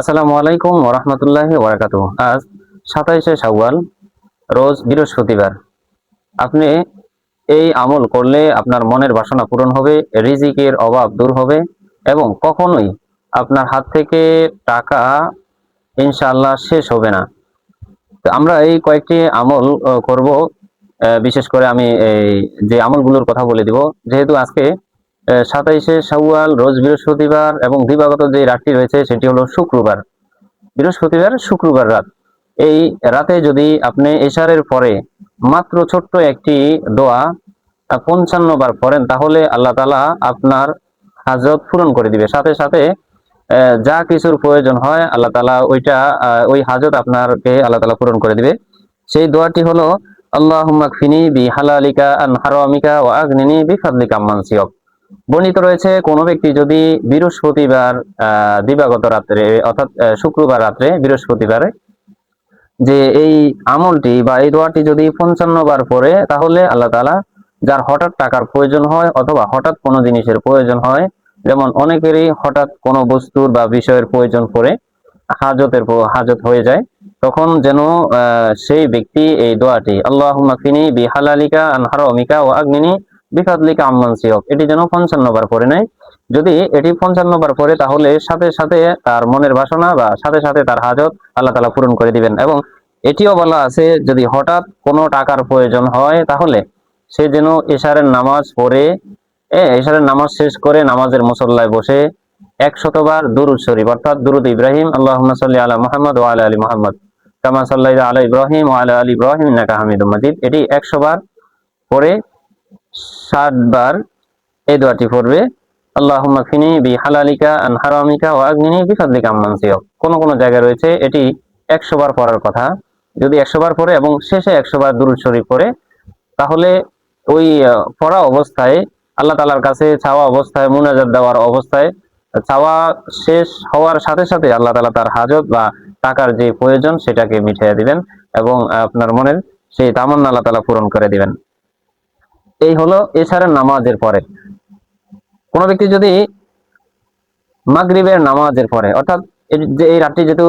আসসালামু আলাইকুম ওয়া রাহমাতুল্লাহি ওয়া বারাকাতুহু। আজ ২৭শে শাওয়াল, রোজ বৃহস্পতিবার। আপনি এই আমল করলে আপনার মনের বাসনা পূরণ হবে, রিজিকের অভাব দূর হবে এবং কখনোই আপনার হাত থেকে টাকা ইনশাআল্লাহ শেষ হবে না। তো আমরা এই কয়েকটি আমল করব। বিশেষ করে আমি এই যে আমলগুলোর কথা বলে দিব। যেহেতু আজকে ২৭শে শাওয়াল, রোজ বৃহস্পতিবার এবং দিবাগত যে রাতটি রয়েছে সেটি হলো শুক্রবার। বৃহস্পতিবার শুক্রবার রাত, এই রাতে যদি আপনি এশারের পরে মাত্র ছোট্ট একটি দোয়া ৫৫ বার পড়েন, তাহলে আল্লাহ তাআলা আপনার হাজত পূরণ করে দিবে। সাথে সাথে যা কিছুর প্রয়োজন হয় আল্লাহ তাআলা ওই হাজত আপনাকে আল্লাহ তাআলা পূরণ করে দিবে। সেই দোয়াটি হলো আল্লাহুম্মা কফিনি বিহালালিকা আন হারামিকা ওয়া আগনিনি বিফাদলিকা আম্মান সিওয়াক। বর্ণিত রয়েছে, কোনো ব্যক্তি যদি বৃহস্পতিবার দিবাগত রাত্রে অর্থাৎ শুক্রবার রাত্রে বৃহস্পতিবারে যে এই আমলটি বা এই দোয়াটি যদি ৫৫ বার পড়ে, তাহলে আল্লাহ তাআলা যার হঠাৎ টাকার প্রয়োজন হয় অথবা হঠাৎ কোনো জিনিসের প্রয়োজন হয়, যেমন অনেকেরই হঠাৎ কোনো বস্তুর বা বিষয়ের প্রয়োজন পড়ে, হাজত হয়ে যায়, তখন যেন সেই ব্যক্তি এই দোয়াটি আল্লাহুম্মা কফিনি বিহালালিকা আন হারামিকা ওয়া আগনিনি বিফাদলিকা আম্মান সিওয়াক এটি যেন ৫৫ বার পড়ে নেয়। যদি এটি ৫৫ বার পড়ে, তাহলে সাথে সাথে তার মনের বাসনা বা সাথে সাথে তার হাজত আল্লাহ তাআলা পূরণ করে দিবেন। এবং এটিও বলা আছে, যদি হঠাৎ কোনো টাকার প্রয়োজন হয়, তাহলে সে যেন এশারের নামাজ পড়ে এশারের নামাজ শেষ করে নামাজের মুসল্লায় বসে ১০০ বার দুরূদ শরীফ অর্থাৎ দুরূদ ইব্রাহিম, আল্লাহুম্মা সাল্লি আলা মুহাম্মদ ওয়া আলা আলি মুহাম্মদ কামা সাল্লাইতা আলা ইব্রাহিম ওয়া আলা আলি ইব্রাহিম ইন্নাকা হামিদুম মাজিদ, এটি ১০০ বার পড়ে ৬০ বার এই দোয়াটি পড়বে, আল্লাহুম্মা কফিনি বিহালালিকা আন হারামিকা ওয়া আগনিনি বিফাদলিকা আম্মান সিওয়াক। কোন কোন জায়গায় রয়েছে এটি ১০০ বার পড়ার কথা। যদি ১০০ বার পড়ে এবং শেষে ১০০ বার দুরূদ শরীফ পড়ে, তাহলে ওই পড়া অবস্থায় আল্লাহ তাআলার কাছে চাওয়া অবস্থায়, মুনাজাত দেওয়ার অবস্থায়, চাওয়া শেষ হওয়ার সাথে সাথে আল্লাহ তাআলা তার হাজত বা টাকার যে প্রয়োজন সেটাকে মিটিয়ে দিবেন এবং আপনার মনের সেই তামান্না আল্লাহ তাআলা পূরণ করে দিবেন। এই হলো এশারের নামাজের পরে। কোন ব্যক্তি যদি মাগরিবের নামাজের পরে অর্থাৎ এই রাতটি যেহেতু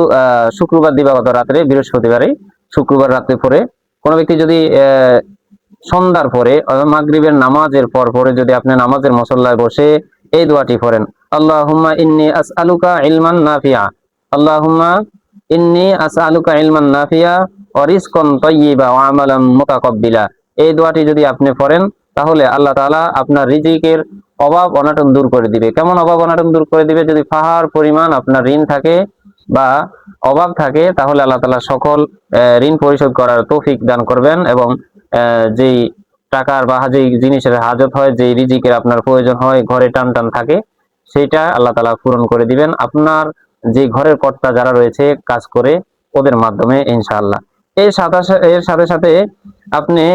শুক্রবার দিবাগত রাত্রে, বৃহস্পতিবারে শুক্রবার রাত্রে পরে কোন ব্যক্তি যদি সন্ধ্যার পরে মাগরিবের নামাজের পরে যদি আপনি নামাজের মুসল্লায় বসে এই দোয়াটি পড়েন, আল্লাহুম্মা ইন্নী আসআলুকা ইলমান নাফিয়া, আল্লাহুম্মা ইন্নী আসআলুকা ইলমান নাফিয়া ওয়া রিজকান তাইয়্যিবা ওয়া আমালান মুতাকাব্বিলা, এই দোয়াটি যদি আপনি পড়েন, তাহলে আল্লাহ তাআলা আপনার রিজিকের অভাব অনাটন দূর করে দিবে। কেমন অভাব অনাটন দূর করে দিবে? যদি পাহাড় পরিমাণ আপনার ঋণ থাকে বা অভাব থাকে, তাহলে আল্লাহ তাআলা সকল ঋণ পরিশোধ করার তৌফিক দান করবেন এবং যেই টাকার বা যেই জিনিসের হাজত হয়, যেই রিজিকের আপনার প্রয়োজন হয়, ঘরে টান টান থাকে, সেইটা আল্লাহ তাআলা পূরণ করে দিবেন আপনার যে ঘরের কর্তা যারা রয়েছে কাজ করে, ওদের মাধ্যমে ইনশাআল্লাহ। এর সাথে সাথে আপনি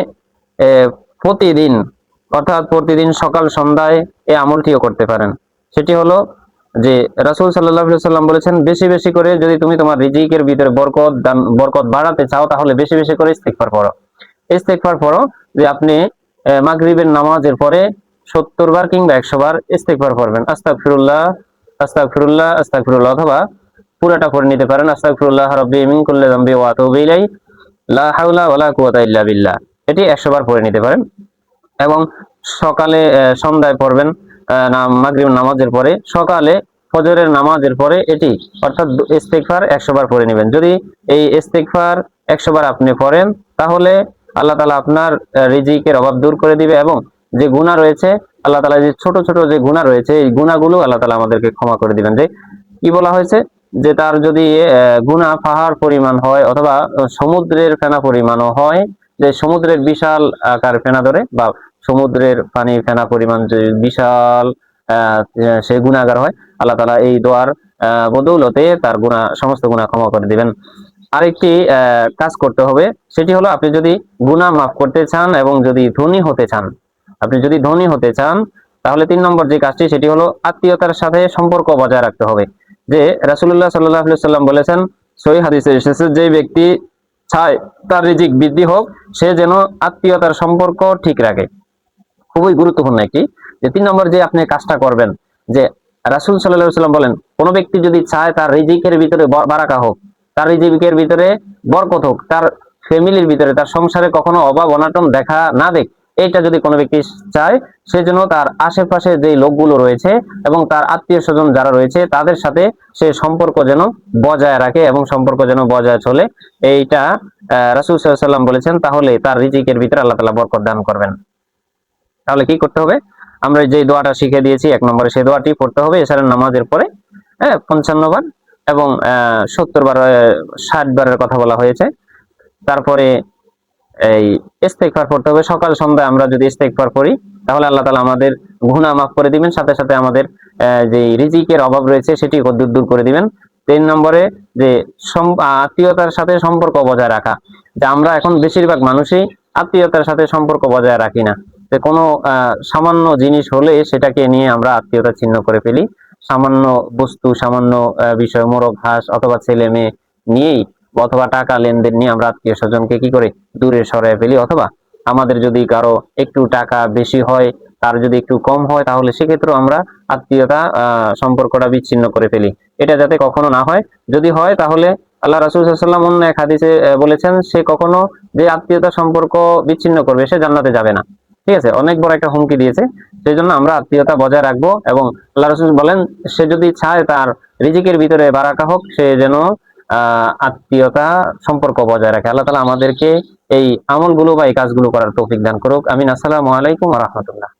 প্রতিদিন অর্থাৎ প্রতিদিন সকাল সন্ধ্যায় এই আমলটিও করতে পারেন। সেটি হলো যে রাসূল সাল্লাল্লাহু আলাইহি ওয়াসাল্লাম বলেছেন, বেশি বেশি করে যদি তুমি তোমার রিজিকের ভিতরে বরকত বাড়াতে চাও, তাহলে বেশি বেশি করে ইস্তিগফার পড়ো। ইস্তিগফার পড়ো যে আপনি মাগরিবের নামাজের পরে ৭০ বার কিংবা ১০০ বার ইস্তিগফার পড়বেন। আস্তাগফিরুল্লাহ আস্তাগফিরুল্লাহ আস্তাগফিরুল্লাহ, অথবা পুরোটা পড়ে নিতে পারেন, আস্তাগফিরুল্লাহ রাব্বি মিন কুল্লি যামবি ওয়া আতুবু ইলাইহি লা হাওলা ওয়ালা কুওয়াতা ইল্লা বিল্লাহ, এটি ১০০ বার পড়ে নিতে পারেন। এবং সকালে সন্ধ্যায় পড়বেন মাগরিব নামাজের পরে, সকালে ফজরের নামাজের পরে এটি অর্থাৎ ইস্তিগফার ১০০ বার পড়ে নেবেন। যদি এই ইস্তিগফার ১০০ বার আপনি পড়েন, তাহলে আল্লাহ তাআলা আপনার রিজিকের অভাব দূর করে দিবে এবং যে গুনাহ রয়েছে আল্লাহ তাআলা যে ছোট ছোট যে গুনাহ রয়েছে, এই গুনাহগুলো আল্লাহ তাআলা আমাদেরকে ক্ষমা করে দিবেন। যে কি বলা হয়েছে, যে তার যদি গুনাহ পাহাড় পরিমাণ হয় অথবা সমুদ্রের ফেনা পরিমাণও হয়, যে সমুদ্রের বিশাল আকার ফেনা ধরে বা সমুদ্রের পানির ফেনা পরিমাণ যে বিশাল সে গুনাহগার হয়, আল্লাহ তাআলা এই দোয়ার বদৌলতে তার সমস্ত গুনাহ ক্ষমা করে দিবেন। আরেকটি কাজ করতে হবে, সেটি হলো আপনি যদি গুনাহ মাফ করতে চান এবং যদি ধনী হতে চান, আপনি যদি ধনী হতে চান, তাহলে ৩ নম্বর যে কাজটি সেটি হলো আত্মীয়তার সাথে সম্পর্ক বজায় রাখতে হবে। যে রাসূলুল্লাহ সাল্লাল্লাহু আলাইহি ওয়াসাল্লাম বলেছেন, সহিহ হাদিসে এসেছে, যে ব্যক্তি চায় তার রিজিক বৃদ্ধি হোক, সে যেন আত্মীয়তার সম্পর্ক ঠিক রাখে। খুবই গুরুত্বপূর্ণ একটি যে ৩ নম্বর যে আপনি কাজটা করবেন, যে রাসূল সাল্লাল্লাহু আলাইহি ওয়াসাল্লাম বলেন, কোন ব্যক্তি যদি চায় তার রিজিকের ভিতরে বারাকা হোক, তার রিজিকের ভিতরে বরকত হোক, তার ফ্যামিলির ভিতরে, তার সংসারে কখনো অভাব অনাটন দেখা না দেখ, এইটা যদি কোনো ব্যক্তি চায়, সেজন্য তার আশেপাশে যে লোকগুলো রয়েছে এবং তার আত্মীয় স্বজন যারা রয়েছে তাদের সাথে সে সম্পর্ক যেন বজায় রাখে এবং সম্পর্ক যেন বজায় চলে, এইটা রাসূল সাল্লাল্লাহু আলাইহি ওয়াসাল্লাম বলেছেন। তাহলে তার রিজিকের ভিতরে আল্লাহ তাআলা বরকত দান করবেন। তাহলে কি করতে হবে? আমরা যে দোয়াটা শিখে দিয়েছি 1 নম্বরে, সেই দোয়াটি পড়তে হবে এশারের নামাজের পরে, হ্যাঁ, 55 বার এবং 70 বার, 60 বারের কথা বলা হয়েছে। তারপরে এই ইস্তেগফার পড়তে হবে সকাল সন্ধ্যায়। আমরা যদি ইস্তেগফার করি তাহলে আল্লাহ তাআলা আমাদের গুনাহ মাফ করে দিবেন, সাথে সাথে আমাদের যে রিজিকের অভাব রয়েছে সেটি দূর করে দিবেন। 3 নম্বরে যে আত্মীয়তার সাথে সম্পর্ক বজায় রাখা, যে আমরা এখন বেশিরভাগ মানুষই আত্মীয়তার সাথে সম্পর্ক বজায় রাখি না। যে কোনো সামান্য জিনিস হলে সেটাকে নিয়ে আমরা আত্মীয়তা ছিন্ন করে ফেলি। সামান্য বস্তু, সামান্য বিষয়, মোরগ ঘাস অথবা ছেলে মেয়ে নিয়েই অথবা টাকা লেনদেন নিয়ে আমরা আত্মীয় স্বজনকে কি করে দূরে সরাই ফেলি। অথবা আমাদের যদি কারো একটু টাকা বেশি হয়, তার যদি একটু কম হয়, তাহলে সেক্ষেত্রেও আমরা আত্মীয়তা সম্পর্কটা বিচ্ছিন্ন করে ফেলি। এটা যাতে কখনো না হয়। যদি হয় তাহলে আল্লাহ রাসূল সাল্লাল্লাহু আলাইহি ওয়াসাল্লাম অন্য এক হাদিসে বলেছেন, সে কখনো যে আত্মীয়তা সম্পর্ক বিচ্ছিন্ন করবে সে জান্নাতে যাবে না। ঠিক আছে, অনেক বড় একটা হুমকি দিয়েছে। সেই জন্য আমরা আত্মীয়তা বজায় রাখবো এবং আল্লাহ রাসূল বলেন, সে যদি চায় তার রিজিকের ভিতরে বারাকা হোক, সে যেন আত্মীয়তা সম্পর্ক বজায় রাখে। আল্লাহ তাআলা আমাদেরকে এই আমলগুলো বা এই কাজগুলো করার তৌফিক দান করুক। আমিন। আসসালামু আলাইকুম ওয়া রাহমাতুল্লাহ।